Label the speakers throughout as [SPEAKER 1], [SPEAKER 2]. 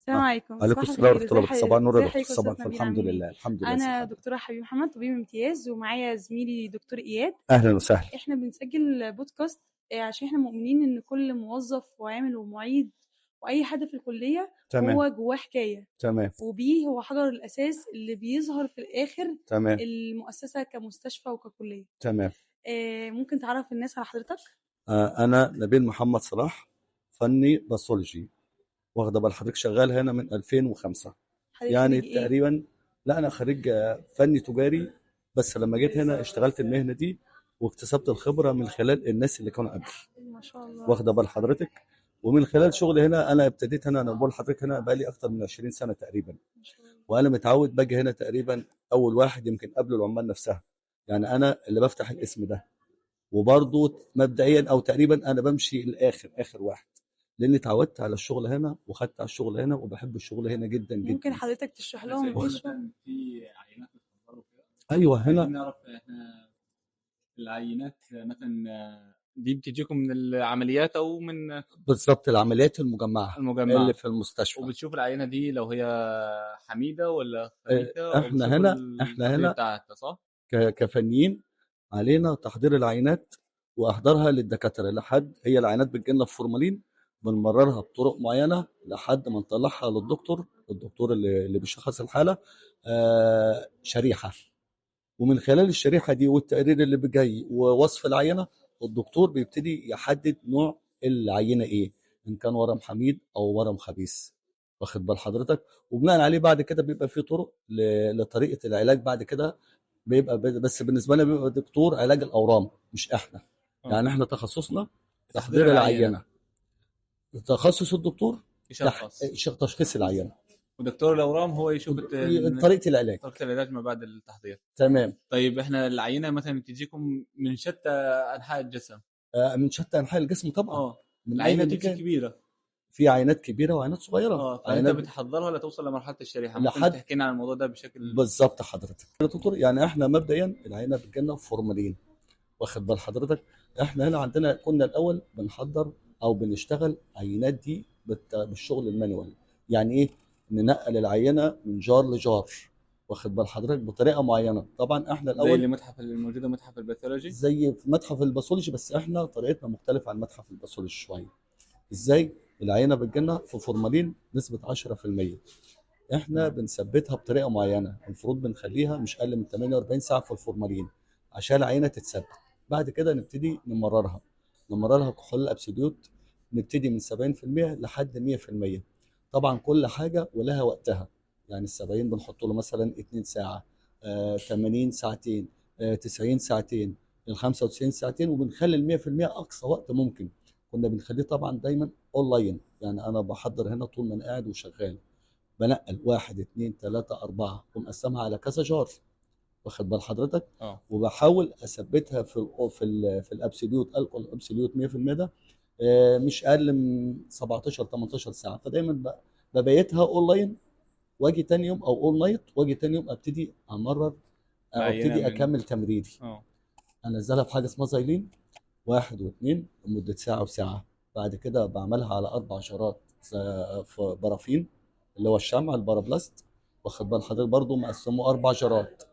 [SPEAKER 1] السلام عليكم،
[SPEAKER 2] عليكم
[SPEAKER 1] صباح
[SPEAKER 2] السلام
[SPEAKER 1] الخير.
[SPEAKER 2] ورحمة الله وبركاته. صباح النور يا
[SPEAKER 1] ازي
[SPEAKER 2] دكتور.
[SPEAKER 1] حضرتك يا استاذ
[SPEAKER 2] صباح الفل.
[SPEAKER 1] نبيل،
[SPEAKER 2] الحمد
[SPEAKER 1] عامل ايه؟
[SPEAKER 2] لله الحمد لله
[SPEAKER 1] انا
[SPEAKER 2] صحة.
[SPEAKER 1] دكتوره حبيب محمد، طبيب امتياز، ومعايا زميلي دكتور اياد.
[SPEAKER 2] أهلا وسهلا.
[SPEAKER 1] احنا بنسجل بودكاست عشان احنا مؤمنين ان كل موظف وعامل ومعيد واي حد في الكليه
[SPEAKER 2] تمام
[SPEAKER 1] هو جواه حكايه،
[SPEAKER 2] تمام
[SPEAKER 1] وبيه هو حجر الاساس اللي بيظهر في الاخر
[SPEAKER 2] تمام
[SPEAKER 1] المؤسسه كمستشفى وككليه.
[SPEAKER 2] تمام.
[SPEAKER 1] ممكن تعرف الناس على حضرتك؟
[SPEAKER 2] أنا نبيل محمد صلاح، فني باثولوجي. واخدة بال حضرتك، شغال هنا من 2005
[SPEAKER 1] حضرتك
[SPEAKER 2] يعني
[SPEAKER 1] خريج ايه؟
[SPEAKER 2] تقريبا. لا أنا خريج فني تجاري، بس لما جيت هنا اشتغلت المهنة دي واكتسبت الخبرة من خلال الناس اللي كانوا قبل.
[SPEAKER 1] ما شاء الله.
[SPEAKER 2] واخدة بال حضرتك، ومن خلال شغلي هنا أنا ابتديت هنا. أنا بقول لحضرتك هنا بقالي أكتر من 20 سنة تقريبا،
[SPEAKER 1] ما شاء الله.
[SPEAKER 2] وانا متعود باجي هنا تقريبا اول واحد، يمكن قبل العمال نفسها. يعني انا اللي بفتح الاسم ده، وبرضه مبدئيا او تقريبا انا بمشي الاخر اخر واحد، لاني اتعودت على الشغل هنا وخدت على الشغل هنا وبحب الشغل هنا جدا
[SPEAKER 1] ممكن
[SPEAKER 2] جدا.
[SPEAKER 1] حضرتك تشرح لهم ايه الشغل؟
[SPEAKER 3] في عينات بتحضروا كده.
[SPEAKER 2] ايوه
[SPEAKER 3] عايزين
[SPEAKER 2] هنا
[SPEAKER 3] نعرف احنا العينات مثلا دي بتجيكم من العمليات او من
[SPEAKER 2] بالظبط العمليات المجمعه اللي
[SPEAKER 3] المجمعة،
[SPEAKER 2] في المستشفى.
[SPEAKER 3] وبتشوف العينة دي لو هي حميدة ولا خبيثة، او
[SPEAKER 2] احنا
[SPEAKER 3] بتشوفوا
[SPEAKER 2] هنا احنا
[SPEAKER 3] التحضير
[SPEAKER 2] هنا
[SPEAKER 3] بتاعتها صح؟
[SPEAKER 2] كفنيين علينا تحضير العينات واحضارها للدكاتره. لحد هي العينات بتجيلنا في فورمالين، بنمررها بطرق معينه لحد ما نطلعها للدكتور، الدكتور اللي بيشخص الحاله شريحه. ومن خلال الشريحه دي والتقرير اللي جاي ووصف العينه، الدكتور بيبتدي يحدد نوع العينه ايه، ان كان ورم حميد او ورم خبيث. واخد بال حضرتك، وبناء عليه بعد كده بيبقى في طرق لطريقه العلاج بعد كده. بيبقى بس بالنسبه لنا بيبقى دكتور علاج الاورام مش احنا.
[SPEAKER 3] اه،
[SPEAKER 2] يعني احنا تخصصنا
[SPEAKER 3] في تحضير
[SPEAKER 2] تحضير
[SPEAKER 3] العينة
[SPEAKER 2] العينه، تخصص الدكتور
[SPEAKER 3] يشخص،
[SPEAKER 2] تشخيص العينه،
[SPEAKER 3] ودكتور الأورام هو يشوف
[SPEAKER 2] طريقه العلاج.
[SPEAKER 3] طريقة العلاج ما بعد التحضير.
[SPEAKER 2] تمام.
[SPEAKER 3] طيب احنا العينة مثلا بتجيكم من شتى أنحاء الجسم.
[SPEAKER 2] من شتى انحاء الجسم طبعا،
[SPEAKER 3] اه،
[SPEAKER 2] من اي
[SPEAKER 3] العينة بتجي
[SPEAKER 2] مكان.
[SPEAKER 3] كبيرة.
[SPEAKER 2] في عينات كبيره وعينات صغيره.
[SPEAKER 3] اه، فانت
[SPEAKER 2] عينات
[SPEAKER 3] بتحضرها لتوصل لمرحلة الشريحة. ممكن
[SPEAKER 2] لحد
[SPEAKER 3] تحكي لنا عن الموضوع ده بشكل؟
[SPEAKER 2] بالظبط حضرتك يا دكتور. يعني احنا مبدئيا العينه بتجيلنا فورمالين. واخد بال حضرتك، احنا هنا عندنا كنا الاول بنحضر او بنشتغل عينات دي بالشغل المانيوال. يعني ايه؟ ننقل العينه من جار لجار، واخد بال حضرتك، بطريقه معينه. طبعا احنا
[SPEAKER 3] زي
[SPEAKER 2] الاول
[SPEAKER 3] اللي متحف الموجودة متحف الباثولوجي.
[SPEAKER 2] زي في متحف الباثولوجي، بس احنا طريقتنا مختلفه عن متحف الباثولوجي شويه. ازاي؟ العينه بتجيلنا في فورمالين نسبه 10%، احنا بنثبتها بطريقه معينه، المفروض بنخليها مش اقل من 48 ساعه في الفورمالين عشان العينه تتثبت. بعد كده نبتدي نمررها كحول ابسوليوت، نبتدي من 70% لحد 100%. طبعا كل حاجه ولها وقتها. يعني ال70 بنحط له مثلا 2 ساعه، 80 ساعتين، 90 ساعتين، ال 95 ساعتين، وبنخلي ال 100% اقصى وقت ممكن. كنا بنخليه طبعا دايما اونلاين. يعني انا بحضر هنا طول ما انا قاعد وشغال، بنقل واحد اتنين تلاتة أربعة ومقسمها على كذا جار، واخد بال حضرتك،
[SPEAKER 3] اه،
[SPEAKER 2] وبحاول أثبتها في الأبسوليوت الكول أبسوليوت 100% ده. مش أقل من 17 18 ساعة. فدايما ببيتها أونلاين، واجي تاني يوم أو أول نايت، واجي تاني يوم أبتدي أمرر أو
[SPEAKER 3] العينة
[SPEAKER 2] أبتدي
[SPEAKER 3] من
[SPEAKER 2] أكمل تمريري.
[SPEAKER 3] اه
[SPEAKER 2] أنزلها في حاجة اسمها زايلين واحد واثنين لمدة ساعة وساعة. بعد كده بعملها على 4 جارات في برافين، اللي هو الشمع البارابلاست. واخد بال حضرتك، برضه مقسمه 4 جارات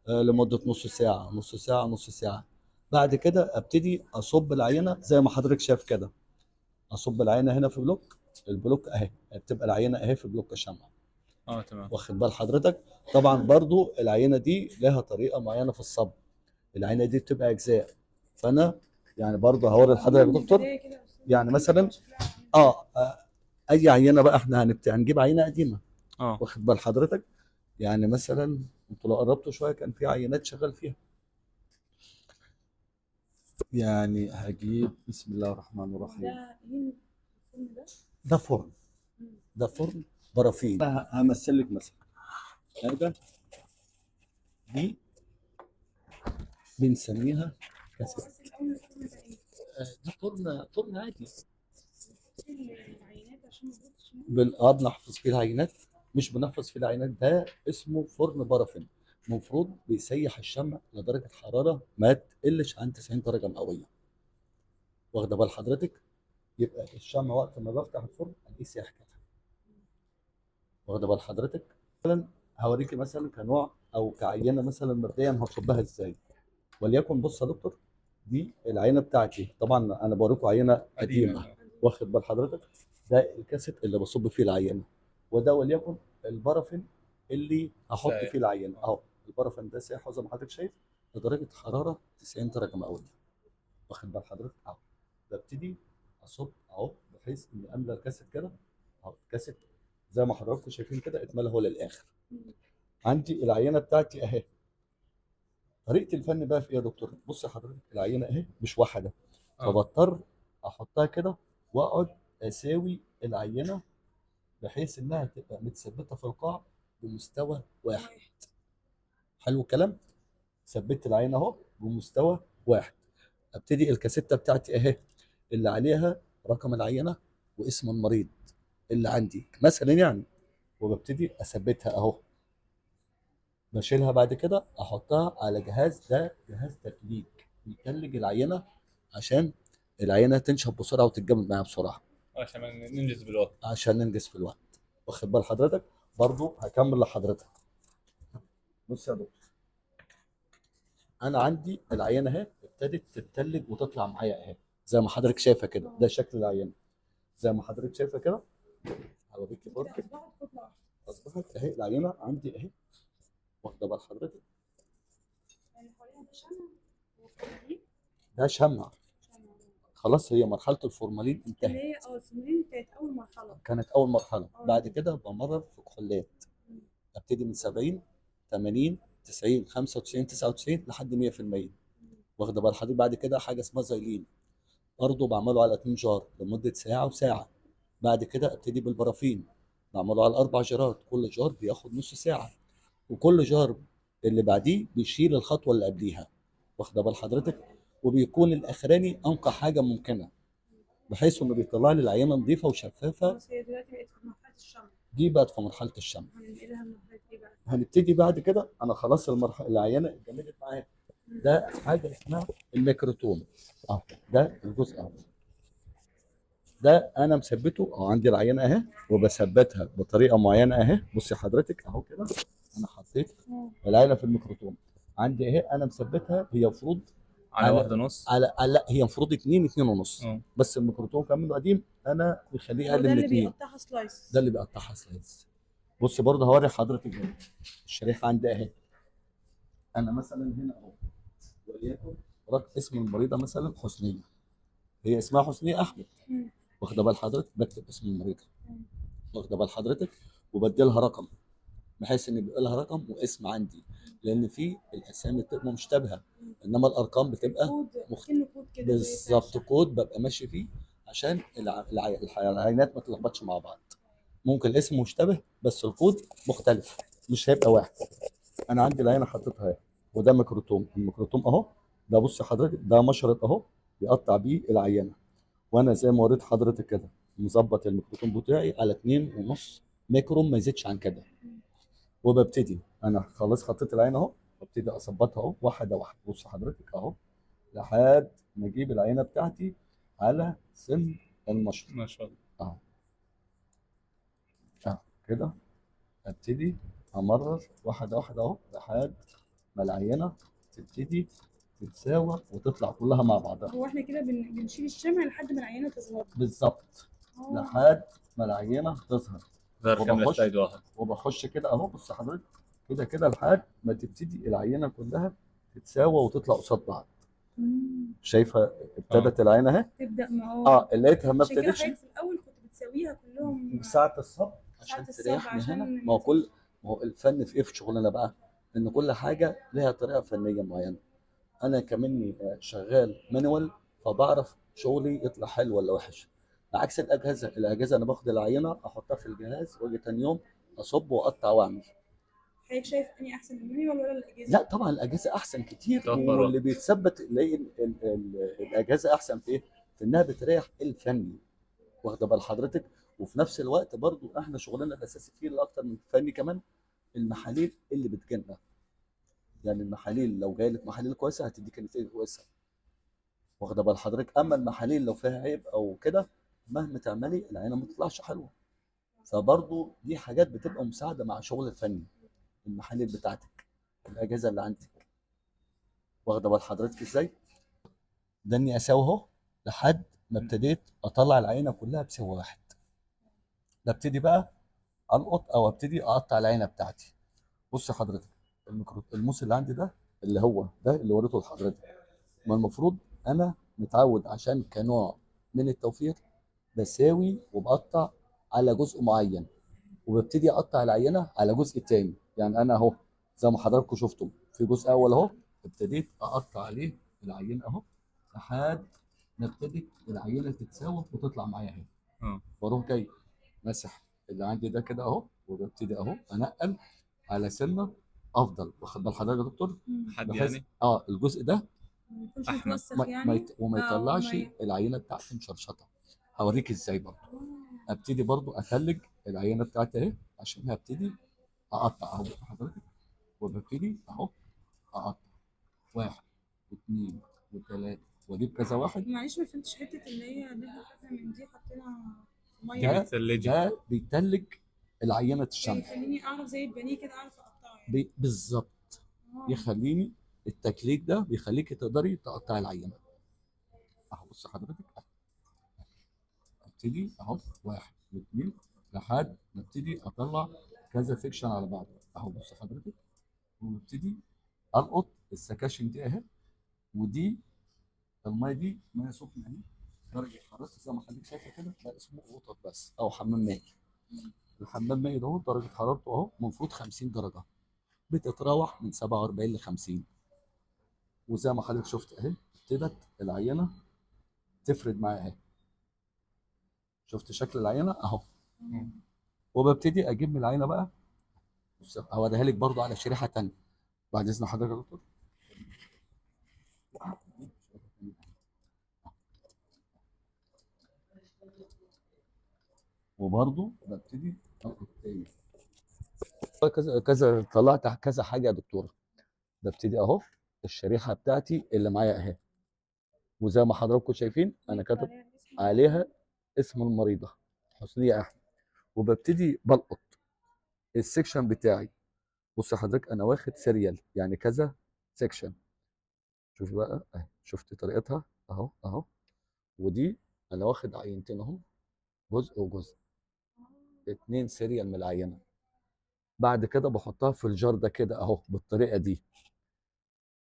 [SPEAKER 2] لمدة نص ساعة نص ساعة نص ساعة. بعد كده ابتدي اصب العينة زي ما حضرتك شايف كده. اصب العينة هنا في بلوك، البلوك اهي بتبقى العينة اهي في بلوك الشمع.
[SPEAKER 3] اه، تمام.
[SPEAKER 2] واخد بال حضرتك. طبعا برضه العينة دي لها طريقة معينة في الصب. العينة دي بتبقى اجزاء. فانا يعني برضه هوري لحضرتك يا دكتور. يعني مثلا اي عينه بقى احنا هنجيب عينه قديمه.
[SPEAKER 3] اه،
[SPEAKER 2] واخد بال حضرتك، يعني مثلا انتوا لو قربتوا شويه كان في عينات شغال فيها. يعني هجيب بسم الله الرحمن الرحيم.
[SPEAKER 1] ده ايه الفيلم ده؟
[SPEAKER 2] ده فرن، ده فرن برافين. أنا همثل لك مثلا حاجه دي بنسميها كاسيت. ده فرن عادي.
[SPEAKER 1] العينات عشان ما تبصش منه.
[SPEAKER 2] بنحفظ فيه العينات، مش بنحفظ فيه العينات. ده اسمه فرن بارافين. المفروض بيسيح الشمع لدرجه حراره ما تقلش عن 90 درجه مئويه. واخده بال حضرتك، يبقى الشمع وقت ما بفتح الفرن الاقيه ساح كده. واخده بال حضرتك. مثلا هوريكي مثلا كنوع او كعينه مثلا مبدئيا هصبها ازاي. وليكن بص يا دكتور، دي العينه بتاعتي، طبعا انا بوريكم عينه قديمه، واخد بال حضرتك. ده الكاسيت اللي بصب فيه العينه، وده وليكن البرافين اللي هحط
[SPEAKER 3] سايح.
[SPEAKER 2] فيه العينه اهو. البرافين ده سايح زي ما حضرتك شايف بدرجه حراره 90 درجه مئويه، واخد بال حضرتك اهو. ببتدي اصب اهو بحيث اني املى الكاسيت كده اهو. الكاسيت زي ما حضراتكم شايفين كده اتملى هو للاخر. عندي العينه بتاعتي اهي. طريقه الفن بقى في ايه يا دكتور؟ بص يا حضرتك، العينه اهي مش واحده، فبضطر احطها كده واقعد اساوي العينه بحيث انها تبقى متثبته في القاع بمستوى واحد. حلو الكلام. ثبت العينه اهو بمستوى واحد. ابتدي الكاسيته بتاعتي اهي اللي عليها رقم العينه واسم المريض اللي عندي مثلا يعني، وببتدي اثبتها اهو. بشيلها بعد كده احطها على جهاز، ده جهاز تتليج بيتلج العينه عشان العينه تنشف بسرعه وتتجمد معايا بسرعه،
[SPEAKER 3] عشان ننجز بالوقت.
[SPEAKER 2] عشان ننجز في الوقت. واخد بال حضرتك. برضو هكمل لحضرتك. بص يا دكتور، انا عندي العينه اهي ابتدت تتلج وتطلع معايا اهي زي ما حضرتك شايفه كده. ده شكل العينه زي ما حضرتك شايفه كده. هوريكي برضو. اصبحت اهي العينه عندي اهي، واخده بال حضرتك. ده شمع. خلاص هي مرحله الفورمالين
[SPEAKER 1] اللي
[SPEAKER 2] انتهت.
[SPEAKER 1] هي الفورمالين كانت اول مرحله.
[SPEAKER 2] كانت اول مرحله. بعد كده بمرر في كحولات، ابتدي من 70 80 90 95 99 لحد 100%. واخده بال حضرتك. بعد كده حاجه اسمها زايلين، برضه بعمله على 2 جار لمده ساعه وساعه. بعد كده ابتدي بالبرافين، بعمله على 4 جارات، كل جار بياخد نص ساعه، وكل جار اللي بعديه بيشيل الخطوه اللي قبليها. واخده بال حضرتك. وبيكون الاخراني انقى حاجه ممكنه بحيث انه بيطلع لي العينه نظيفه وشفافه.
[SPEAKER 1] خلاص هي دلوقتي بقت في مرحله الشمع.
[SPEAKER 2] دي بقت في مرحله الشمع.
[SPEAKER 1] هننقلها لمرحله ايه بقى؟
[SPEAKER 2] هنبتدي بعد كده انا خلاص المرحله العينه اتجمدت معايا. ده حاجه اسمها الميكروتوم اهو. ده الجزء اهو، ده انا مثبته او عندي العينه اهي وبثبتها بطريقه معينه اهي. بصي حضرتك اهو كده، انا حطيت العينه في الميكروتوم عندي اهي، انا مثبتها. هي المفروض
[SPEAKER 3] على واحدة ونص.
[SPEAKER 2] لا هي المفروض 2 2 ونص،
[SPEAKER 3] اه.
[SPEAKER 2] بس الميكروتوم كان منه قديم انا مخليه
[SPEAKER 1] هو
[SPEAKER 2] اقل
[SPEAKER 1] ده
[SPEAKER 2] من
[SPEAKER 1] اللي
[SPEAKER 2] 2.
[SPEAKER 1] بيقطعها سلايس.
[SPEAKER 2] ده اللي بيقطعها سلايز. بص برضه هوري حضرتك هنا الشريحه عندي اهي. انا مثلا هنا اهو وليكن اسم المريضه مثلا حسنيه، هي اسمها حسنيه احمد. واخده بال حضرتك. بكتب اسم المريضه، واخده بال حضرتك، وبدي لها رقم بحيث ان بيبقى لها رقم واسم عندي، لان في الاسامي بتبقى مشتبهه انما الارقام بتبقى
[SPEAKER 1] كود
[SPEAKER 2] مخت...
[SPEAKER 1] كأنه كود كده زي بتاع
[SPEAKER 2] بالظبط
[SPEAKER 1] الشحن.
[SPEAKER 2] كود ببقى ماشي فيه عشان العينات ما تتلخبطش مع بعض. ممكن الاسم مشتبه بس الكود مختلف، مش هيبقى واحد. انا عندي العينه حطيتها اهي، وده ميكروتوم. الميكروتوم اهو، ده بص حضرتك ده مشرط اهو بيقطع بيه العينه. وانا زي ما وريت حضرتك كده مظبط الميكروتوم بتاعي على 2.5 ميكروم، ما يزيدش عن كده. وببتدي انا خلاص حطيت العين اهو، ببتدي اظبطها اهو واحده واحده. بص حضرتك اهو لحد ما اجيب العينه بتاعتي على سن المشرط
[SPEAKER 3] ما شاء الله.
[SPEAKER 2] اهو. اهو كده ابتدي امرر واحده واحده اهو لحد ما العينه تبتدي تتساوى وتطلع كلها مع بعضها.
[SPEAKER 1] هو احنا كده بنشيل الشمع لحد ما العينه تظهر.
[SPEAKER 2] بالظبط لحد ما العينه تظهر.
[SPEAKER 3] غير كاملة
[SPEAKER 2] وبخش
[SPEAKER 3] سلايد واحد.
[SPEAKER 2] وبخش كده اهو. بص حضرتك كده كده لحد ما تبتدي العينه كلها تتساوى وتطلع قصاد بعض. شايفه ابتدت العينه اهي
[SPEAKER 1] تبدا
[SPEAKER 2] لقيتها ما
[SPEAKER 1] عشان كده
[SPEAKER 2] ابتدتش
[SPEAKER 1] حضرتك في الاول كنت بتسويها كلهم
[SPEAKER 2] ساعه الصب عشان
[SPEAKER 1] ساعة الصب
[SPEAKER 2] تريحني
[SPEAKER 1] عشان
[SPEAKER 2] هنا. ما هو الفن في ايه في شغلنا بقى؟ ان كل حاجه لها طريقه فنيه معينه. انا كمني شغال مانوال، فبعرف شغلي يطلع حلو ولا وحش. عكس الاجهزه انا باخد العينه احطها في الجهاز واجي تاني يوم اصب واقطع واعمل.
[SPEAKER 1] حضرتك شايف اني احسن المانيوال ولا الاجهزه؟
[SPEAKER 2] لا طبعا الاجهزه احسن كتير،
[SPEAKER 3] توفر
[SPEAKER 2] واللي
[SPEAKER 3] وقت.
[SPEAKER 2] بيتثبت تلاقي الاجهزه احسن في ايه؟ في انها بتريح الفني، واخده بال حضرتك. وفي نفس الوقت برضو احنا شغلنا الاساسي فيه اللي اكتر من فني كمان المحاليل اللي بتجيلنا. يعني المحاليل لو جاي لك محاليل كويسه هتديك نتيجه كويسه، واخده بال حضرتك. اما المحاليل لو فيها عيب او كده مهما تعملي العينه ما تطلعش حلوه. فبرضه دي حاجات بتبقى مساعده مع شغل الفني، المحاليل بتاعتك، الاجهزه اللي عندك. واخده بال حضرتك ازاي؟ ده اني اساوي اهو لحد ما ابتديت اطلع العينه كلها بسوى واحد. ببتدي بقى القط او ابتدي اقطع العينه بتاعتي. بص حضرتك، الموس اللي عندي ده، اللي هو ده اللي وريته لحضرتك، ما المفروض انا متعود عشان كنوع من التوفير بساوي وبقطع على جزء معين، وببتدي اقطع العينه على جزء تاني. يعني انا اهو زي ما حضراتكم شفتم في جزء اول اهو، ابتديت اقطع عليه العينه اهو لحد ما ابتدت العينه تتساوى وتطلع معايا اهي. واروح جاي ماسح اللي عندي ده كده اهو، وببتدي اهو انقل على سنه افضل. واخد بال حضرتك يا دكتور؟
[SPEAKER 3] حد
[SPEAKER 2] بحيث
[SPEAKER 3] يعني
[SPEAKER 2] الجزء ده
[SPEAKER 1] ما يكونش
[SPEAKER 3] احمد
[SPEAKER 1] متوسخ يعني.
[SPEAKER 2] وما يطلعش
[SPEAKER 1] وما
[SPEAKER 2] العينه بتاعتي مشرشطه. هوريك ازاي برضه. ابتدي برضه اثلج العينه بتاعتي اهي عشان هبتدي اقطع اهو. بص حضرتك، وببتدي اهو اقطع واحد واثنين وثلاثه واجيب كذا واحد.
[SPEAKER 1] معلش ما فهمتش حته اللي هي اللي احنا خدنا من دي حطينا في
[SPEAKER 3] دي
[SPEAKER 1] ميه.
[SPEAKER 3] بتثلجي.
[SPEAKER 2] ده بيتلج العينه الشمع.
[SPEAKER 1] يخليني اعرف زي البانيه كده اعرف اقطعه يعني.
[SPEAKER 2] بالظبط. يخليني التكليك ده بيخليك تقدري تقطعي العينه اهو. بص حضرتك، ابتدي اهو واحد واثنين لحد ما ابتدي اطلع كذا سيكشن على بعض اهو. بص حضرتك، وابتدي القط السكاشن دي اهي. ودي الميه دي ميه سخنه اهي، درجه حرارة زي ما حضرتك شايفه كده، ده اسمه قطط بس او حمام مائي. الحمام المائي ده درجه حرارته اهو المفروض 50 درجه، بتتراوح من 47 ل 50. وزي ما حضرتك شفت اهي ابتدت العينه تفرد معايا اهي. شفت شكل العينه اهو. وببتدي اجيب من العينه بقى، بص هوريها لك برضو على شريحه ثانيه بعد اذن حضرتك يا دكتور. وبرضو ببتدي القط تاني كذا كذا، طلعت كذا حاجه يا دكتوره. ببتدي اهو الشريحه بتاعتي اللي معايا اهي، وزي ما حضراتكم شايفين انا كاتب عليها اسم المريضه حسنيه احمد. وببتدي بلقط السكشن بتاعي. بص حضرتك انا واخد سيريال يعني كذا سكشن. شوف بقى اهي، شفت طريقتها اهو اهو. ودي انا واخد عينتين اهو، جزء وجزء، اتنين سيريال من العينه. بعد كده بحطها في الجار ده كده اهو بالطريقه دي.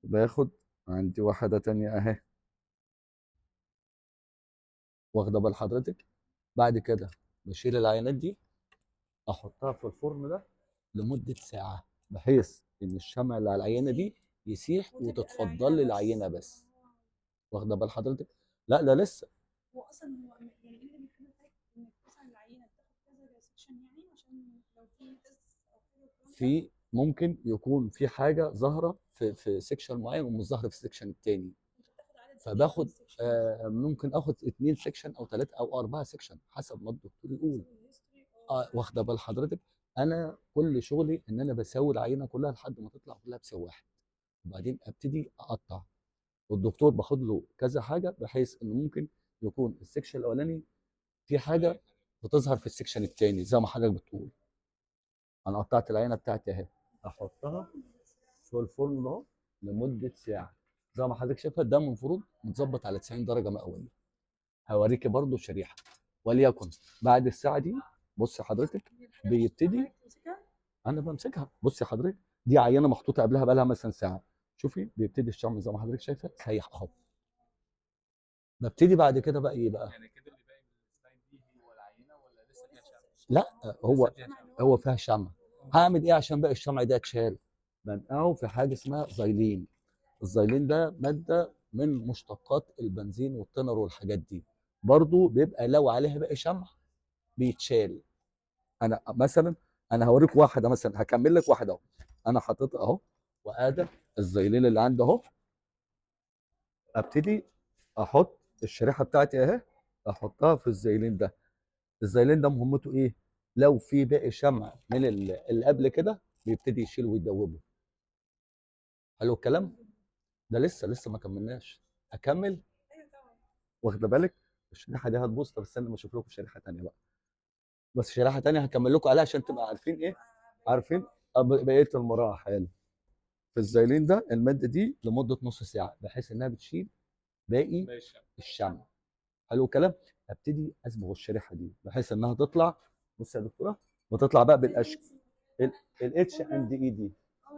[SPEAKER 2] باخد عندي واحده تانية اهي، واخده بال حضرتك. بعد كده بشيل العينات دي احطها في الفرن ده لمده ساعه، بحيث ان الشمع اللي على العينه دي يسيح وتتفضل لي العينه بس. واخده بال حضرتك؟ لا ده لسه.
[SPEAKER 1] هو اصلا هو يعني ايه اللي بيخلي انك مثلا العينه بتاخد كذا سيكشن يعني عشان لو في تست او كده والكلام ده؟
[SPEAKER 2] في ممكن يكون في حاجه ظاهره في سيكشن معين ومش ظاهره في السيكشن التاني،
[SPEAKER 1] بتاخد عدد قد ايه من
[SPEAKER 2] فباخد
[SPEAKER 1] السيكشن؟
[SPEAKER 2] ممكن اخد 2 سيكشن او 3 او 4 سيكشن حسب ما الدكتور يقول. واخده بال حضرتك؟ انا كل شغلي ان انا بساوي العينه كلها لحد ما تطلع كلها بساوي واحد، وبعدين ابتدي اقطع. والدكتور باخد له كذا حاجه بحيث انه ممكن يكون السكشن الاولاني في حاجه بتظهر في السكشن الثاني زي ما حضرتك بتقول. انا قطعت العينه بتاعتي اهي، احطها في الفرن اهو لمده ساعه. زي ما حضرتك شايفها ده المفروض متظبط على 90 درجه مئويه. هوريكي برضو شريحه. وليكن بعد الساعه دي، بص حضرتك بيبتدي، انا بمسكها. بص حضرتك دي عينه محطوطه قبلها بقى لها مثلا ساعه. شوفي بيبتدي الشمع زي ما حضرتك شايفه سايح اهو. ببتدي بعد كده بقى ايه بقى؟
[SPEAKER 3] يعني كده اللي باقي من السلايد دي هو العينه ولا لسه فيها شمع؟
[SPEAKER 2] لا هو
[SPEAKER 3] لسه فيها شمع.
[SPEAKER 2] هو فيها شمع. هعمل ايه عشان باقي الشمع ده يتشال؟ بنقعه في حاجه اسمها زيلين. الزيلين ده ماده من مشتقات البنزين والتنر والحاجات دي، برضو بيبقى لو عليها باقي شمع بيتشال. انا مثلا انا هوريك واحده مثلا، هكمل لك واحده اهو. انا حاططها اهو، وادي الزيلين اللي عندي اهو. ابتدي احط الشريحه بتاعتي اهي، احطها في الزيلين ده. الزيلين ده مهمته ايه؟ لو في باقي شمع من اللي قبل كده بيبتدي يشيل ويدوبه. حلو الكلام؟ ده لسه ما كملناش. اكمل. واخده بالك؟ الشريحه دي هتبوظ. طب استنى ما اشوف لكم شريحه ثانيه بقى. بس شريحه تانية هكمل لكم عليها عشان تبقى عارفين ايه، عارفين بقيه المراحل. في الزيلين ده الماده دي لمده نص ساعه بحيث انها بتشيل باقي
[SPEAKER 3] ماشي.
[SPEAKER 2] الشمع. حلو الكلام. ابتدي اصبغ الشريحه دي بحيث انها تطلع، بص يا دكتوره، وتطلع بقى بالاشكال الاتش اند اي دي.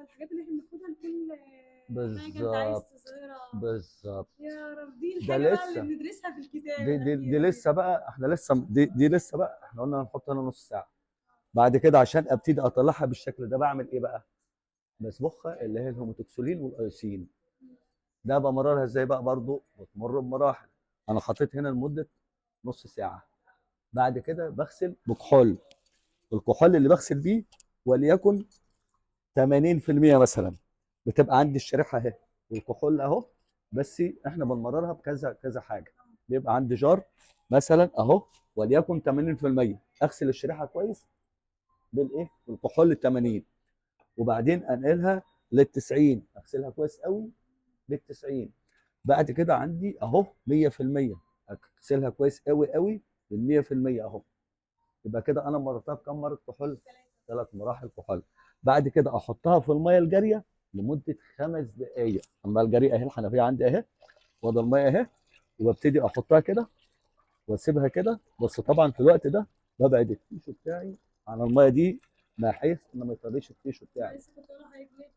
[SPEAKER 1] الحاجات اللي احنا بناخدها لكل حاجه انت عايز
[SPEAKER 2] بالظبط
[SPEAKER 1] تظهرها.
[SPEAKER 2] بالظبط.
[SPEAKER 1] يا رب دي
[SPEAKER 2] ده
[SPEAKER 1] الحاجه بقى اللي
[SPEAKER 2] لسه،
[SPEAKER 1] بندرسها في الكتاب
[SPEAKER 2] دي
[SPEAKER 1] الاخيره دي.
[SPEAKER 2] لسه بقى، احنا لسه دي لسه بقى، احنا قلنا هنحط هنا نص ساعه. بعد كده عشان ابتدي اطلعها بالشكل ده بعمل ايه بقى؟ بسبخها اللي هي الهوموتوكسولين والايوسين. ده بمررها ازاي بقى؟ برضو بتمر بمراحل. انا حطيت هنا لمده نص ساعه. بعد كده بغسل بكحول. الكحول اللي بغسل بيه وليكن 80% مثلا بتبقى عندي الشريحه اهي والكحول اهو. بس احنا بنمررها بكذا كذا حاجه. بيبقى عندي جار مثلا اهو وليكن 80%، اغسل الشريحه كويس بالايه؟ بالكحول ال 80، وبعدين انقلها لل 90 اغسلها كويس قوي لل 90. بعد كده عندي اهو 100%، اغسلها كويس قوي قوي لل 100% اهو. يبقى كده انا مرتها بكم مره كحول؟ 3 مراحل كحول. بعد كده احطها في الميه الجاريه لمده 5 دقائق. الميه الجاريه اهي، الحنفيه عندي اهي، وادي الميه اهي، وببتدي احطها كده واسيبها كده. بس طبعا في الوقت ده ببعد التيشو بتاعي عن الميه دي بحيث ان ما يطريش التيشو بتاعي.
[SPEAKER 1] لسه كنت اقول لحضرتك ليه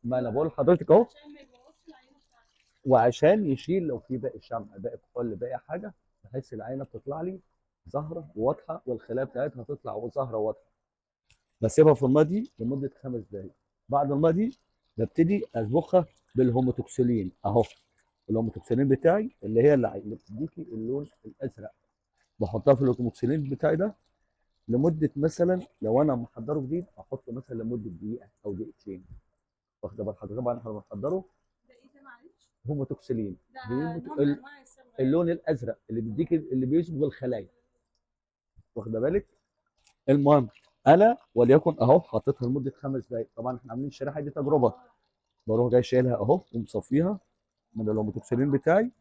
[SPEAKER 2] ما انا بقول لحضرتك اهو،
[SPEAKER 1] عشان ما يبوظش العينه بتاعتك.
[SPEAKER 2] وعشان يشيل لو في باقي شمع باقي كحول باقي حاجه، بحيث العينه بتطلع لي ظاهره وواضحه والخلايا بتاعتها تطلع ظاهره وواضحه. بسيبها في الماء دي لمده 5 دقائق. بعد الماء دي ببتدي اطبخها بالهوموتوكسيلين اهو. الهوموتوكسيلين بتاعي اللي هي اللي بتديكي اللون الازرق، بحطها في الهوموتوكسيلين بتاعي ده لمده مثلا، لو انا محضره جديد احطه مثلا لمده دقيقه او دقيقتين. واخد بال حضرتك؟ طبعا احنا بنحضره
[SPEAKER 1] ده ايه ده معلش؟
[SPEAKER 2] هوموتوكسيلين.
[SPEAKER 1] ده نوع من انواع الصبغه يعني.
[SPEAKER 2] اللون الازرق اللي بيديك اللي بيصبغ الخلايا. واخد بالك؟ المهم انا وليكن اهو حطيتها لمده 5 دقائق. طبعا احنا عاملين الشريحه دي تجربه. بروح جاي شايلها اهو ومصفيها من الهوموتوكسيلين بتاعي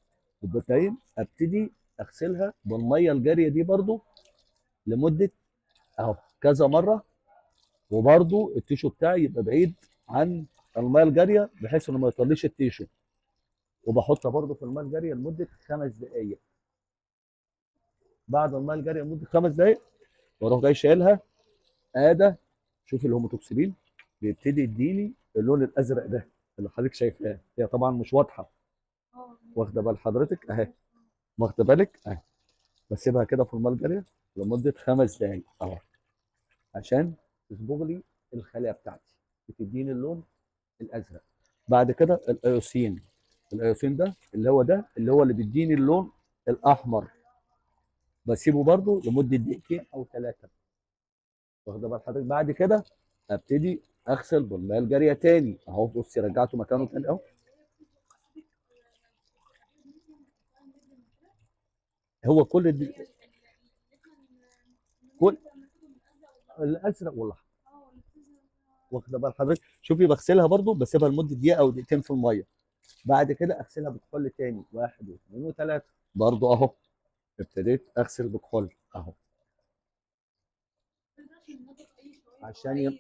[SPEAKER 2] وبتاين. ابتدي اغسلها بالميه الجاريه دي برضو لمده اهو كذا مره. وبرضو التيشو بتاعي يبقى بعيد عن الميه الجاريه بحيث انه ما يطليش التيشو. وبحطها برضو في الميه الجاريه لمده 5 دقائق. بعد الميه الجاريه لمده 5 دقائق واروح جاي شايلها. ادى شوف الهوموتوكسيلين بيبتدي يديني اللون الازرق ده اللي حضرتك شايفاه. هي طبعا مش واضحه، واخده بال حضرتك اهي، واخده بالك اهي. بسيبها كده في الميه الجاريه لمده 5 دقائق اهو عشان تصبغ لي الخلايا بتاعتي، بتديني اللون الازرق. بعد كده الايوسين. الايوسين ده اللي هو اللي بيديني اللون الاحمر. بسيبه برده لمده دقيقتين او 3، واخده بال حضرتك. بعد كده ابتدي اغسل بالميه الجاريه تاني اهو. بصي رجعته مكانه تاني اهو. هو كل دي كل الازرق والاحمر، واخده بال حضرتك. شوفي بغسلها برضو بسيبها لمده دقيقه او دقيقتين في الميه. بعد كده اغسلها بكحول تاني، 1 و2 و3 برضو اهو. ابتديت اغسل بكحول اهو عشان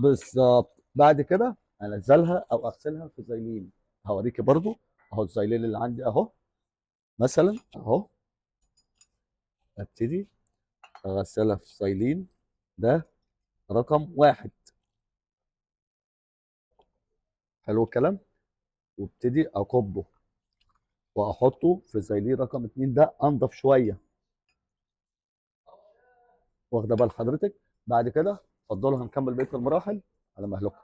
[SPEAKER 2] بالظبط. بعد كده انزلها او اغسلها في زيلين. هوريكي برضو اهو الزيلين اللي عندي اهو. مثلا اهو ابتدي اغسلها في زيلين ده رقم 1. حلو الكلام. وابتدي اكبه واحطه في زيلين رقم 2 ده انضف شويه، واخده بال حضرتك. بعد كده اتفضلوا هنكمل بقيه المراحل على مهلكم.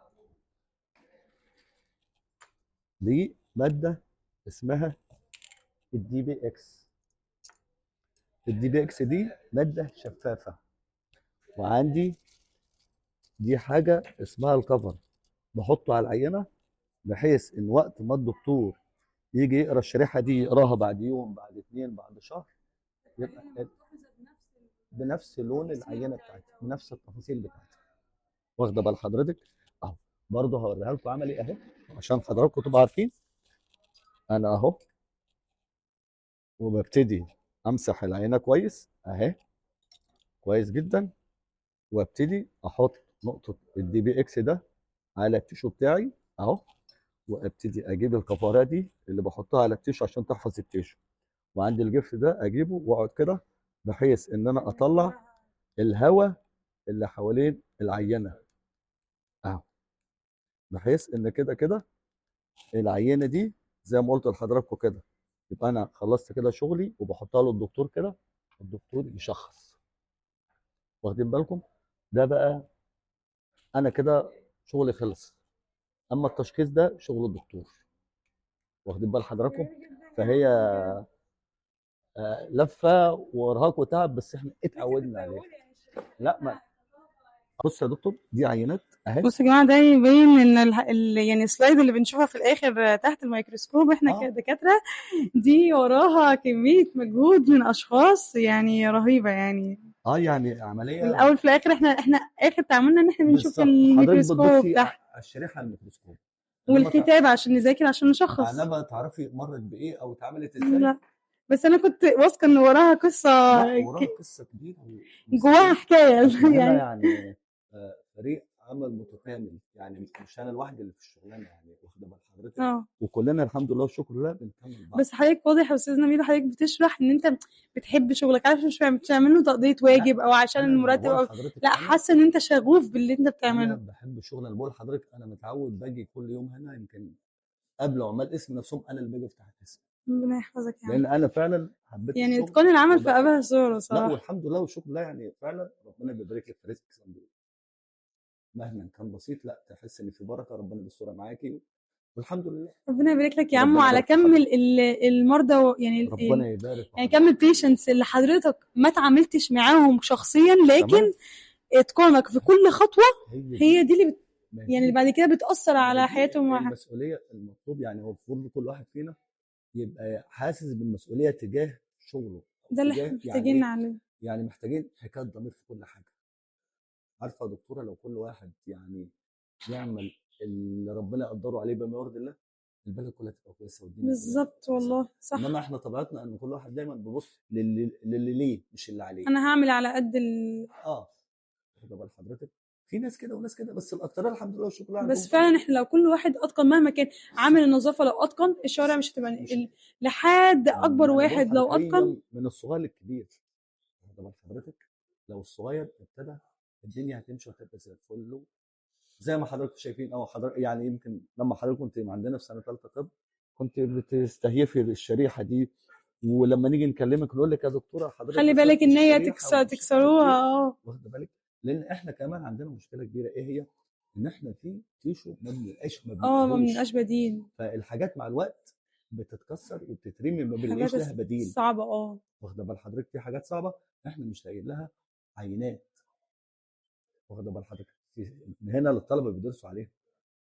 [SPEAKER 2] دي ماده اسمها الدي بي اكس. الدي بي اكس دي ماده شفافه. وعندي دي حاجه اسمها الكفر، بحطه على العينه بحيث ان وقت ما الدكتور يجي يقرا الشريحه دي يقراها بعد يوم بعد 2 بعد شهر يبقى بنفس لون العينه بتاعتها بنفس التفاصيل بتاعتها، واخده بال حضرتك اهو. برضه هوريها لكم عملي اهي عشان حضراتكم تبقوا عارفين. انا اهو وببتدي امسح العينه كويس اهي. كويس جدا، وابتدي احط نقطه الدي بي اكس ده على التيشو بتاعي اهو، وابتدي اجيب الكفاره دي اللي بحطها على التيشو عشان تحفظ التيشو، وعندي الجفت ده اجيبه واقعد كده بحيث ان انا اطلع الهواء اللي حوالين العينه اهو، بحيث ان كده كده العينه دي زي ما قلت لحضراتكم كده، يبقى انا خلصت كده شغلي وبحطها له الدكتور كده، الدكتور يشخص. واخدين بالكم؟ ده بقى انا كده شغلي خلص. اما التشخيص ده شغل الدكتور. واخدين بال حضراتكم؟ فهي لفه وارهاق وتعب، بس احنا اتعودنا عليه. لا ما بص يا دكتور، دي عينات اهي.
[SPEAKER 1] بصوا يا جماعه، ده يبين ان يعني السلايد اللي بنشوفها في الاخر تحت الميكروسكوب احنا
[SPEAKER 2] اه
[SPEAKER 1] كدكاتره، دي وراها كميه مجهود من اشخاص يعني رهيبه يعني.
[SPEAKER 2] يعني
[SPEAKER 1] في
[SPEAKER 2] عمليه.
[SPEAKER 1] الاول في الاخر احنا اخر تعاملنا ان احنا بنشوف
[SPEAKER 2] بالظبط، حضرتك
[SPEAKER 1] الميكروسكوب
[SPEAKER 2] بتبصي
[SPEAKER 1] تحت
[SPEAKER 2] على الشريحه على الميكروسكوب، انما
[SPEAKER 1] والكتابه عشان نذاكر عشان نشخص.
[SPEAKER 2] انما تعرفي مرت بايه او اتعملت ازاي؟
[SPEAKER 1] لا، بس انا كنت واثقه ان وراها قصه،
[SPEAKER 2] لا وراها قصه كبيره
[SPEAKER 1] جواها
[SPEAKER 2] ومسؤوليه.
[SPEAKER 1] حكايه
[SPEAKER 2] احنا هنا
[SPEAKER 1] يعني.
[SPEAKER 2] يعني فريق عمل متكامل، يعني مش انا لوحدي اللي في الشغلانه، يعني واخده بال حضرتك،
[SPEAKER 1] اه،
[SPEAKER 2] وكلنا الحمد لله والشكر لله بنكمل بعض.
[SPEAKER 1] بس حضرتك واضح يا استاذ نبيل، حضرتك بتشرح ان انت بتحب شغلك، عارف مش بتعمل له تقضيه
[SPEAKER 2] لا
[SPEAKER 1] واجب او عشان
[SPEAKER 2] انا ما
[SPEAKER 1] المرتب
[SPEAKER 2] بقول
[SPEAKER 1] او
[SPEAKER 2] لحضرتك،
[SPEAKER 1] لا،
[SPEAKER 2] انا
[SPEAKER 1] حاسه ان انت شغوف باللي انت
[SPEAKER 2] انا
[SPEAKER 1] بتعمله.
[SPEAKER 2] بحب الشغل. انا بقول لحضرتك انا متعود باجي كل يوم هنا، يمكن قبل عمال اسم نفسهم انا اللي باجي افتح الاسم،
[SPEAKER 1] ربنا يحفظك يا
[SPEAKER 2] لان
[SPEAKER 1] عم.
[SPEAKER 2] انا فعلا حبيت
[SPEAKER 1] يعني
[SPEAKER 2] الشغل.
[SPEAKER 1] اتقان العمل في
[SPEAKER 2] وبقى
[SPEAKER 1] ابهى صوره
[SPEAKER 2] لا
[SPEAKER 1] صراحه.
[SPEAKER 2] والحمد لله والشكر لله، يعني فعلا ربنا بيبارك لك في رزقك مهما كان بسيط، لا تحس ان في بركه، ربنا بيسترها معاكي، والحمد لله.
[SPEAKER 1] ربنا يبارك لك يا عم،
[SPEAKER 2] وربنا
[SPEAKER 1] وعلى
[SPEAKER 2] يبارك في
[SPEAKER 1] كم
[SPEAKER 2] حضرتك.
[SPEAKER 1] المرضى يعني
[SPEAKER 2] ربنا يبارك في
[SPEAKER 1] يعني كم
[SPEAKER 2] حضرتك.
[SPEAKER 1] البيشنتس اللي حضرتك ما تعاملتش معاهم شخصيا،
[SPEAKER 2] تمام.
[SPEAKER 1] لكن اتقانك في كل خطوه
[SPEAKER 2] هي
[SPEAKER 1] هي
[SPEAKER 2] دي،
[SPEAKER 1] دي اللي
[SPEAKER 2] ما
[SPEAKER 1] يعني اللي
[SPEAKER 2] دي
[SPEAKER 1] بعد كده بتأثر
[SPEAKER 2] ما
[SPEAKER 1] على
[SPEAKER 2] دي
[SPEAKER 1] حياتهم
[SPEAKER 2] المسؤوليه المطلوب. يعني هو المفروض كل واحد فينا يبقى حاسس بالمسؤوليه تجاه شغله، او
[SPEAKER 1] ده اللي احنا
[SPEAKER 2] تجاه يعني
[SPEAKER 1] محتاجين
[SPEAKER 2] ايه،
[SPEAKER 1] نعمله.
[SPEAKER 2] يعني محتاجين حكايه ضمير في كل حاجه. عارفه يا دكتوره، لو كل واحد يعني يعمل اللي ربنا يقدره عليه بما يرضي الله، البلد كلها تبقى كويسه والدنيا كلها تبقى
[SPEAKER 1] بالظبط
[SPEAKER 2] كويسه.
[SPEAKER 1] والله
[SPEAKER 2] انما
[SPEAKER 1] صح.
[SPEAKER 2] احنا طبيعتنا ان كل واحد دايما بيبص للي ليه مش اللي عليه.
[SPEAKER 1] انا هعمل على قد
[SPEAKER 2] اه واخد بال حضرتك؟ في ناس كده وناس كده، بس الاكتريه الحمد لله والشكر لله عندهم
[SPEAKER 1] بس
[SPEAKER 2] توفيق.
[SPEAKER 1] فعلا احنا لو كل واحد اتقن مهما كان عامل النظافه، لو اتقن الشوارع مش هتبقى
[SPEAKER 2] مش
[SPEAKER 1] لحد اكبر
[SPEAKER 2] ما انا بقول
[SPEAKER 1] واحد
[SPEAKER 2] لحضرتك
[SPEAKER 1] لو اتقن.
[SPEAKER 2] هي من الصغير للكبير. واخد بال حضرتك؟ لو الصغير ابتدى الدنيا هتمشي وهتبقى زي الفل. زي ما حضرتك شايفين، او حضرتك يعني يمكن لما حضرتك كنت عندنا في سنه ثالثه طب كنت بتستهيفي الشريحه دي، ولما نيجي نكلمك نقول لك يا دكتوره حضرتك
[SPEAKER 1] خلي بالك
[SPEAKER 2] كسرت
[SPEAKER 1] ان هي
[SPEAKER 2] الشريحه ومش عارف
[SPEAKER 1] تكسروها.
[SPEAKER 2] ايه.
[SPEAKER 1] اه،
[SPEAKER 2] واخد بالك؟ لان احنا كمان عندنا مشكله كبيره، ايه هي؟ ان احنا في تيشو ما
[SPEAKER 1] اه، ما
[SPEAKER 2] بنلاقيهوش.
[SPEAKER 1] بنبقاش بديل.
[SPEAKER 2] فالحاجات مع الوقت بتتكسر وبتترمي، ما
[SPEAKER 1] حاجات
[SPEAKER 2] بنلاقيش لها بديل.
[SPEAKER 1] صعبه اه.
[SPEAKER 2] واخده بال حضرتك؟ في حاجات صعبه احنا مش لاقيين لها عينات. واخده بال حضرتك؟ هنا للطلبه بيدرسوا عليها.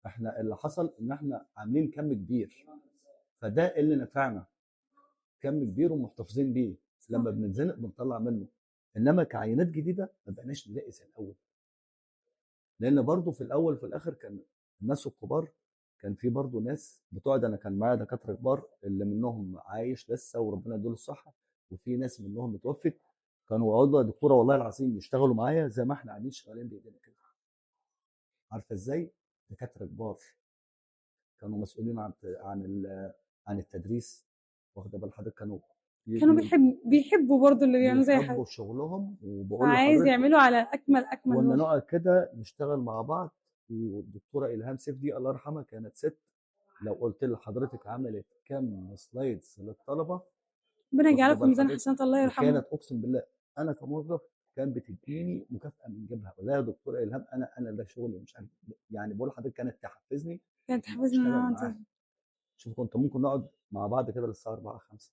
[SPEAKER 2] احنا اللي حصل ان احنا عاملين كم كبير، فده اللي نفعنا، كم كبير ومحتفظين بيه، لما بنتزنق بنطلع منه. انما كعينات جديده ما بقناش نلاقي زي الاول، لان برضو في الاول وفي الاخر كان الناس الكبار، كان في برضو ناس بتقعد. انا كان معايا دكاتره كبار اللي منهم عايش لسه وربنا يديله الصحه، وفي ناس منهم اتوفت، كانوا يقعدوا يا دكتوره والله العظيم يشتغلوا معايا زي ما احنا قاعدين شغالين بايدينا كده. عارفه ازاي؟ دكاتره كبار كانوا مسؤولين عن التدريس. واخده بال حضرتك؟ كانوا
[SPEAKER 1] كانوا
[SPEAKER 2] يجوا
[SPEAKER 1] بيحبوا برضو اللي بيعملوا زي
[SPEAKER 2] بيحبوا
[SPEAKER 1] حد،
[SPEAKER 2] شغلهم. وبقول
[SPEAKER 1] فعايز
[SPEAKER 2] لحضرتك
[SPEAKER 1] يعملوا على اكمل
[SPEAKER 2] كنا
[SPEAKER 1] وجه.
[SPEAKER 2] نقعد كده نشتغل مع بعض. والدكتوره الهام سيف دي الله يرحمها كانت ست، لو قلت لحضرتك عملت كم سلايدز للطلبه.
[SPEAKER 1] ربنا
[SPEAKER 2] واخده
[SPEAKER 1] يجعله في
[SPEAKER 2] بال
[SPEAKER 1] ميزان
[SPEAKER 2] حضرتك؟
[SPEAKER 1] حسنات، الله يرحمها.
[SPEAKER 2] وكانت اقسم بالله انا كموظف كان بتديني مكافاه من جيبها، ولا يا دكتوره الهام انا ده شغلي مش عارف. يعني بقول لحضرتك كانت تحفزني
[SPEAKER 1] كانت
[SPEAKER 2] ان
[SPEAKER 1] حافظنا
[SPEAKER 2] اشتغل
[SPEAKER 1] ان
[SPEAKER 2] معاها. شوف كنت ممكن نقعد مع بعض كده للساعه 4 5.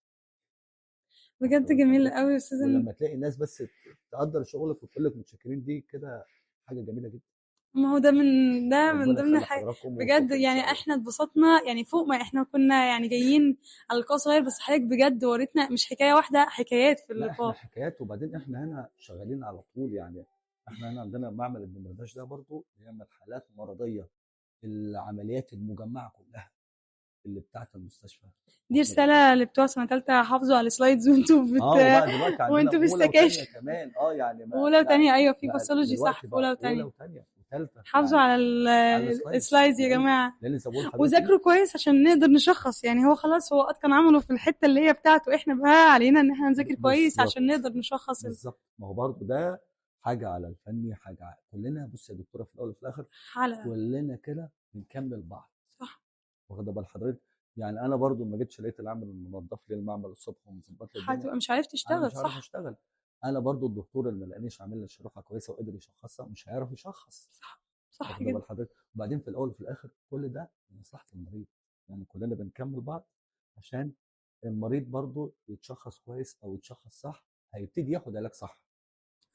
[SPEAKER 2] واخده
[SPEAKER 1] بجد
[SPEAKER 2] بال
[SPEAKER 1] جميل
[SPEAKER 2] حضرتك؟
[SPEAKER 1] قوي يا استاذ.
[SPEAKER 2] ولما تلاقي الناس بس تقدر شغلك وتقول لك متشكرين، دي كده حاجه جميله جدا.
[SPEAKER 1] ما هو ده من
[SPEAKER 2] ربنا
[SPEAKER 1] ضمن
[SPEAKER 2] يخلي
[SPEAKER 1] حاجة.
[SPEAKER 2] حضراتكم
[SPEAKER 1] بجد
[SPEAKER 2] والتوفيق ان
[SPEAKER 1] يعني
[SPEAKER 2] شاء الله.
[SPEAKER 1] احنا اتبسطنا يعني فوق ما احنا كنا يعني جايين على لقاء صغير، بس حضرتك بجد وريتنا مش حكاية واحدة، حكايات في
[SPEAKER 2] لا احنا
[SPEAKER 1] اللقاء.
[SPEAKER 2] حكايات، وبعدين احنا هنا شغالين على طول. يعني احنا هنا عندنا معمل الدمرداش ده برضو بيعمل حالات مرضيه، العمليات المجمعه كلها. اللي بتاعت المستشفى.
[SPEAKER 1] دي رسالة اللي بتوع سنة تالتة حافظوا على السلايدز وانتوا
[SPEAKER 2] وبقى دلوقتي عندنا
[SPEAKER 1] وانتوا في
[SPEAKER 2] اولى وثانيه
[SPEAKER 1] السكاشن.
[SPEAKER 2] كمان، يعني ما
[SPEAKER 1] أولى وتانية، أيوة في
[SPEAKER 2] بقى
[SPEAKER 1] باثولوجي صح،
[SPEAKER 2] دلوقتي
[SPEAKER 1] في أولى
[SPEAKER 2] بقى اولى
[SPEAKER 1] وتانية.
[SPEAKER 2] وثانيه وثالثه
[SPEAKER 1] حافظوا على
[SPEAKER 2] على السلايدز،
[SPEAKER 1] السلايدز يا جماعة،
[SPEAKER 2] لان سابوه لحضرتك
[SPEAKER 1] وذاكروا كويس عشان نقدر نشخص. يعني هو خلاص هو اتقن عمله في الحتة اللي هي بتاعته، احنا بقى علينا ان احنا نذاكر كويس
[SPEAKER 2] بالظبط
[SPEAKER 1] عشان نقدر نشخص
[SPEAKER 2] بالظبط. ما هو برضه ده حاجه على الفني، حاجه كلنا. بص يا دكتوره، في الاول وفي الاخر
[SPEAKER 1] حلقة.
[SPEAKER 2] كلنا كده بنكمل بعض،
[SPEAKER 1] صح.
[SPEAKER 2] واخده بال حضرتك؟ يعني انا برضو ما جيتش لقيت العامل منظف لي المعمل الصبح ومظبط لي الدنيا،
[SPEAKER 1] هتبقى مش عارف
[SPEAKER 2] انا
[SPEAKER 1] تشتغل.
[SPEAKER 2] مش عارف
[SPEAKER 1] صح
[SPEAKER 2] اشتغل. انا برضو الدكتور اللي ما لقانيش عامل لي شروحه كويسه وقدر يشخصها مش هيعرف يشخص،
[SPEAKER 1] صح صح
[SPEAKER 2] واخده
[SPEAKER 1] جدا.
[SPEAKER 2] بال حضرتك؟ وبعدين في الاول وفي الاخر كل ده لمصلحه المريض، يعني كلنا بنكمل بعض عشان المريض برضو يتشخص كويس او يتشخص صح، هيبتدي ياخد علاج صح.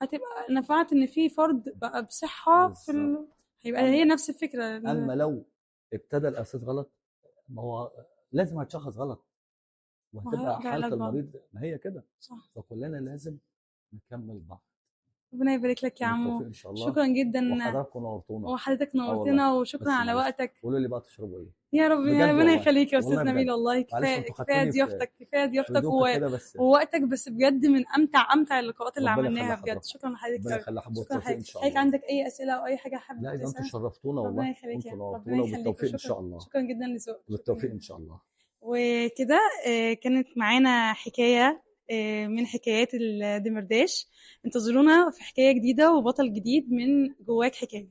[SPEAKER 1] هتبقى نفعت ان في فرد بقى بصحة في
[SPEAKER 2] بالظبط.
[SPEAKER 1] هيبقى هي نفس الفكرة
[SPEAKER 2] اما لو ابتدى الاساس غلط، ما هو لازم هتشخص غلط وهتبقى
[SPEAKER 1] وهياخد
[SPEAKER 2] حاله
[SPEAKER 1] علاج غلط.
[SPEAKER 2] المريض ما هي كده.
[SPEAKER 1] صح.
[SPEAKER 2] فكلنا لازم نكمل بعض.
[SPEAKER 1] ربنا يبارك لك يا
[SPEAKER 2] بالتوفيق
[SPEAKER 1] عمو،
[SPEAKER 2] ان شاء الله.
[SPEAKER 1] شكرا جدا.
[SPEAKER 2] وحضراتكم نورتونا.
[SPEAKER 1] وحضرتك
[SPEAKER 2] والله
[SPEAKER 1] نورتنا، وشكرا
[SPEAKER 2] بس
[SPEAKER 1] على
[SPEAKER 2] معلش
[SPEAKER 1] وقتك.
[SPEAKER 2] قولوا لي بقى تشربوا ايه
[SPEAKER 1] يا رب،
[SPEAKER 2] بجد
[SPEAKER 1] ربنا
[SPEAKER 2] والله،
[SPEAKER 1] يخليك يا
[SPEAKER 2] والله
[SPEAKER 1] استاذ
[SPEAKER 2] بجد.
[SPEAKER 1] نبيل، والله
[SPEAKER 2] معلش
[SPEAKER 1] كفايه
[SPEAKER 2] انتوا
[SPEAKER 1] كفايه
[SPEAKER 2] خدتوني
[SPEAKER 1] ضيافتك، كفايه
[SPEAKER 2] في
[SPEAKER 1] ضيافتك
[SPEAKER 2] هدوء كده بس.
[SPEAKER 1] ووقتك، بس بجد من امتع اللقاءات اللي
[SPEAKER 2] ربنا
[SPEAKER 1] عملناها
[SPEAKER 2] يخلي
[SPEAKER 1] بجد.
[SPEAKER 2] حضرتك،
[SPEAKER 1] شكرا لحضرتك
[SPEAKER 2] ربنا
[SPEAKER 1] قوي.
[SPEAKER 2] يخلي حضرتك.
[SPEAKER 1] شكرا
[SPEAKER 2] بالتوفيق ان
[SPEAKER 1] لحضرتك.
[SPEAKER 2] شاء
[SPEAKER 1] حضرتك
[SPEAKER 2] الله.
[SPEAKER 1] عندك اي اسئله او اي حاجه حابب
[SPEAKER 2] لا، اذا انتوا
[SPEAKER 1] تسالها؟
[SPEAKER 2] شرفتونا
[SPEAKER 1] ربنا
[SPEAKER 2] والله،
[SPEAKER 1] يخليك
[SPEAKER 2] انتوا
[SPEAKER 1] ربنا
[SPEAKER 2] نورتونا.
[SPEAKER 1] يخليك.
[SPEAKER 2] وبالتوفيق ان
[SPEAKER 1] وشكرا
[SPEAKER 2] شاء الله.
[SPEAKER 1] شكرا جدا لذوقك.
[SPEAKER 2] بالتوفيق ان شاء الله.
[SPEAKER 1] وكده كانت معانا حكايه من حكايات الدمرداش. انتظرونا في حكايه جديده وبطل جديد من جواك حكايه.